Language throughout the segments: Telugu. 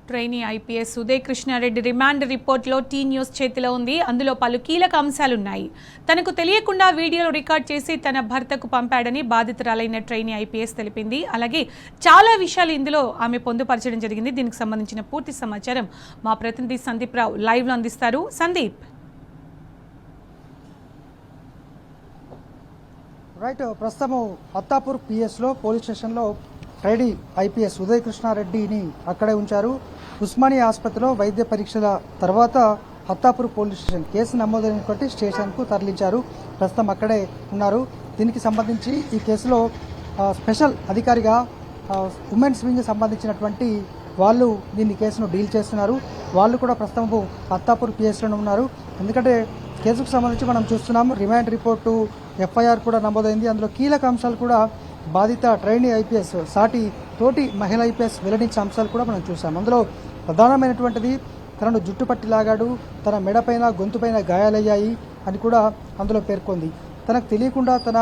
Trainee IPS Uday Krishnareddy remand రిపోర్ట్లో టీ న్యూస్ చేతిలో ఉంది. అందులో పలు కీలక అంశాలున్నాయి. తనకు తెలియకుండా వీడియోలు రికార్డ్ చేసి తన భర్తకు పంపాడని బాధితురాలైన ట్రైనీ ఐపీఎస్ తెలిపింది. అలాగే చాలా విషయాలు ఇందులో ఆమె పొందుపరచడం జరిగింది. దీనికి సంబంధించిన పూర్తి సమాచారం మా ప్రతినిధి సందీప్ రావు లైవ్లో అందిస్తారు. సందీప్. రైట్, ప్రస్తుతం అత్తాపూర్ పిఎస్లో పోలీస్ స్టేషన్లో ట్రైనీ ఐపీఎస్ ఉదయ్ కృష్ణారెడ్డిని అక్కడే ఉంచారు. ఉస్మానియా ఆసుపత్రిలో వైద్య పరీక్షల తర్వాత అత్తాపూర్ పోలీస్ స్టేషన్ కేసు నమోదైనటువంటి స్టేషన్కు తరలించారు. ప్రస్తుతం అక్కడే ఉన్నారు. దీనికి సంబంధించి ఈ కేసులో స్పెషల్ అధికారిగా ఉమెన్స్ వింగ్ సంబంధించినటువంటి వాళ్ళు దీన్ని కేసును డీల్ చేస్తున్నారు. వాళ్ళు కూడా ప్రస్తుతం అత్తాపూర్ పిఎస్లోనే ఉన్నారు. ఎందుకంటే కేసుకు సంబంధించి మనం చూస్తున్నాం, రిమాండ్ రిపోర్టు ఎఫ్ఐఆర్ కూడా నమోదైంది. అందులో కీలక అంశాలు కూడా బాధిత ట్రైనీ ఐపీఎస్ తోటి మహిళ ఐపీఎస్ వెల్లడించే అంశాలు కూడా మనం చూసాం. అందులో ప్రధానమైనటువంటిది తనను జుట్టుపట్టి లాగాడు, తన మెడపైన గొంతుపైన గాయాలయ్యాయి అని కూడా అందులో పేర్కొంది. తనకు తెలియకుండా తన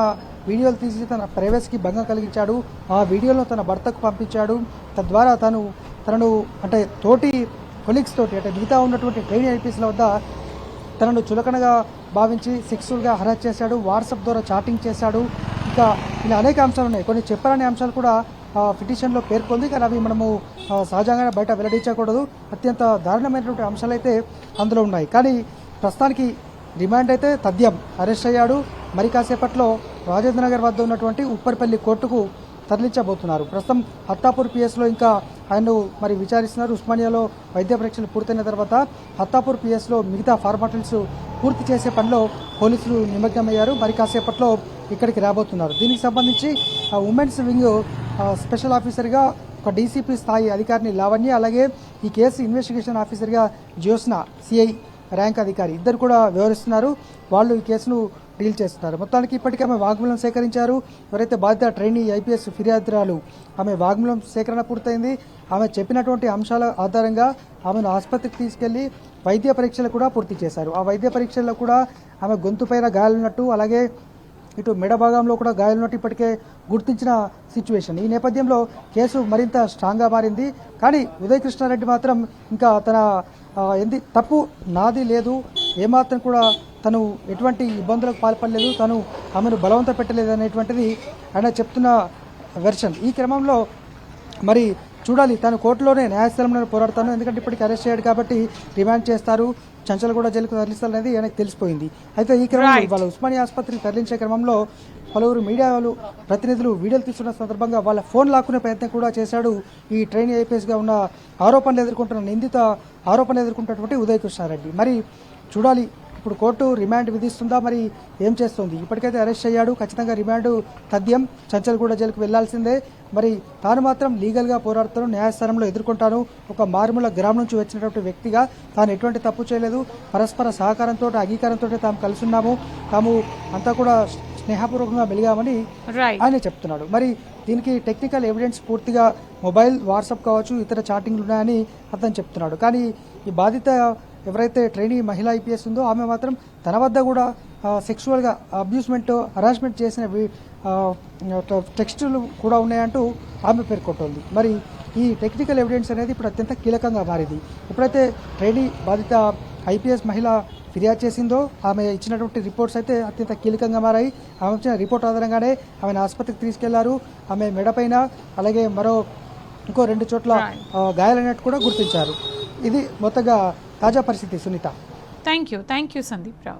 వీడియోలు తీసి తన ప్రైవసీకి భంగం కలిగించాడు. ఆ వీడియోలను తన భర్తకు పంపించాడు. తద్వారా తనను అంటే తోటి కొలీగ్స్ తోటి అంటే మిగతా ఉన్నటువంటి ట్రైనీ ఐపీఎస్ల వద్ద తనను చులకనగా భావించి సెక్సువల్గా హరాస్ చేశాడు. వాట్సాప్ ద్వారా చాటింగ్ చేశాడు. ఇంకా ఇలా అనేక అంశాలు ఉన్నాయి. కొన్ని చెప్పరాని అంశాలు కూడా పిటిషన్లో పేర్కొంది. కానీ అవి మనము సహజంగానే బయట వెల్లడించకూడదు. అత్యంత దారుణమైనటువంటి అంశాలు అయితే అందులో ఉన్నాయి. కానీ ప్రస్తుతానికి రిమాండ్ అయితే తథ్యం అరెస్ట్ అయ్యాడు. మరి కాసేపట్లో రాజేంద్రనగర్ వద్ద ఉన్నటువంటి ఉప్పర్పల్లి కోర్టుకు తరలించబోతున్నారు. ప్రస్తుతం అత్తాపూర్ పిఎస్లో ఇంకా ఆయన్ను మరి విచారిస్తున్నారు. ఉస్మానియాలో వైద్య పరీక్షలు పూర్తయిన తర్వాత అత్తాపూర్ పిఎస్లో మిగతా ఫార్మాలిటీస్ పూర్తి చేసే పనిలో పోలీసులు నిమగ్నమయ్యారు. మరి కాసేపట్లో ఇక్కడికి రాబోతున్నారు. దీనికి సంబంధించి ఉమెన్స్ వింగ్ స్పెషల్ ఆఫీసర్గా ఒక డీసీపీ స్థాయి అధికారిని లావణ్య, అలాగే ఈ కేసు ఇన్వెస్టిగేషన్ ఆఫీసర్గా జ్యోత్స్న సిఐ ర్యాంక్ అధికారి ఇద్దరు కూడా వ్యవహరిస్తున్నారు. వాళ్ళు ఈ కేసును డీల్ చేస్తున్నారు. మొత్తానికి ఇప్పటికే ఆమె వాగ్మూలం సేకరించారు. ఎవరైతే బాధిత ట్రైనీ ఐపీఎస్ ఫిర్యాదురాలు ఆమె వాగ్మూలం సేకరణ పూర్తయింది. ఆమె చెప్పినటువంటి అంశాల ఆధారంగా ఆమెను ఆసుపత్రికి తీసుకెళ్లి వైద్య పరీక్షలు కూడా పూర్తి చేశారు. ఆ వైద్య పరీక్షల్లో కూడా ఆమె గొంతుపైన గాయాలున్నట్టు, అలాగే ఇటు మెడ భాగంలో కూడా గాయాలున్నట్టు ఇప్పటికే గుర్తించిన సిచ్యువేషన్. ఈ నేపథ్యంలో కేసు మరింత స్ట్రాంగ్గా మారింది. కానీ ఉదయ్ కృష్ణారెడ్డి మాత్రం ఇంకా తన తప్పు నాది లేదు, ఏమాత్రం కూడా తను ఎటువంటి ఇబ్బందులకు పాల్పడలేదు, తను ఆమెను బలవంత పెట్టలేదు అనేటువంటిది ఆయన చెప్తున్న వెర్షన్. ఈ క్రమంలో మరి చూడాలి, తను కోర్టులోనే న్యాయస్థానంలో పోరాడతాను, ఎందుకంటే ఇప్పటికి అరెస్ట్ అయ్యాడు కాబట్టి రిమాండ్ చేస్తారు, చంచలగూడ జైలుకు తరలిస్తారు అనేది ఆయనకు తెలిసిపోయింది. అయితే ఈ క్రమంలో వాళ్ళ ఉస్మానియా ఆసుపత్రికి తరలించే క్రమంలో పలువురు మీడియా ప్రతినిధులు వీడియోలు తీసుకున్న సందర్భంగా వాళ్ళ ఫోన్ లాక్కునే ప్రయత్నం కూడా చేశాడు ఈ ట్రైనీ ఐపీఎస్గా ఉన్న ఆరోపణలు ఎదుర్కొంటున్నటువంటి ఉదయ్ కృష్ణారెడ్డి. మరి చూడాలి, ఇప్పుడు కోర్టు రిమాండ్ విధిస్తుందా, మరి ఏం చేస్తుంది? ఇప్పటికైతే అరెస్ట్ అయ్యాడు, ఖచ్చితంగా రిమాండ్ తథ్యం, చంచల్గూడ జైలుకు వెళ్లాల్సిందే. మరి తాను మాత్రం లీగల్గా పోరాడుతాను, న్యాయస్థానంలో ఎదుర్కొంటాను, ఒక మారుమూల గ్రామం నుంచి వచ్చినటువంటి వ్యక్తిగా తాను ఎటువంటి తప్పు చేయలేదు, పరస్పర సహకారంతో అంగీకారంతో తాము కలిసి ఉన్నాము, తాము అంతా కూడా స్నేహపూర్వకంగా మెలిగామని ఆయన చెప్తున్నాడు. మరి దీనికి టెక్నికల్ ఎవిడెన్స్ పూర్తిగా మొబైల్, వాట్సాప్ కావచ్చు, ఇతర చాటింగ్లు ఉన్నాయని అతను చెప్తున్నాడు. కానీ ఈ బాధిత ఎవరైతే ట్రైనీ మహిళా ఐపీఎస్ ఉందో ఆమె మాత్రం తన వద్ద కూడా సెక్షువల్గా అబ్యూస్మెంట్, హరాస్మెంట్ చేసిన టెక్స్టులు కూడా ఉన్నాయంటూ ఆమె పేర్కొంటోంది. మరి ఈ టెక్నికల్ ఎవిడెన్స్ అనేది ఇప్పుడు అత్యంత కీలకంగా మారింది. ఎప్పుడైతే ట్రైనీ బాధిత ఐపీఎస్ మహిళ ఫిర్యాదు చేసిందో ఆమె ఇచ్చినటువంటి రిపోర్ట్స్ అయితే అత్యంత కీలకంగా మారాయి. ఆమె ఇచ్చిన రిపోర్ట్ ఆధారంగానే ఆమెను ఆసుపత్రికి తీసుకెళ్లారు. ఆమె మెడపైన అలాగే ఇంకో 2 చోట్ల గాయాలైనట్టు కూడా గుర్తించారు. ఇది మొత్తంగా తాజా పరిస్థితి. Sunitha, thank you Sandeep Rao.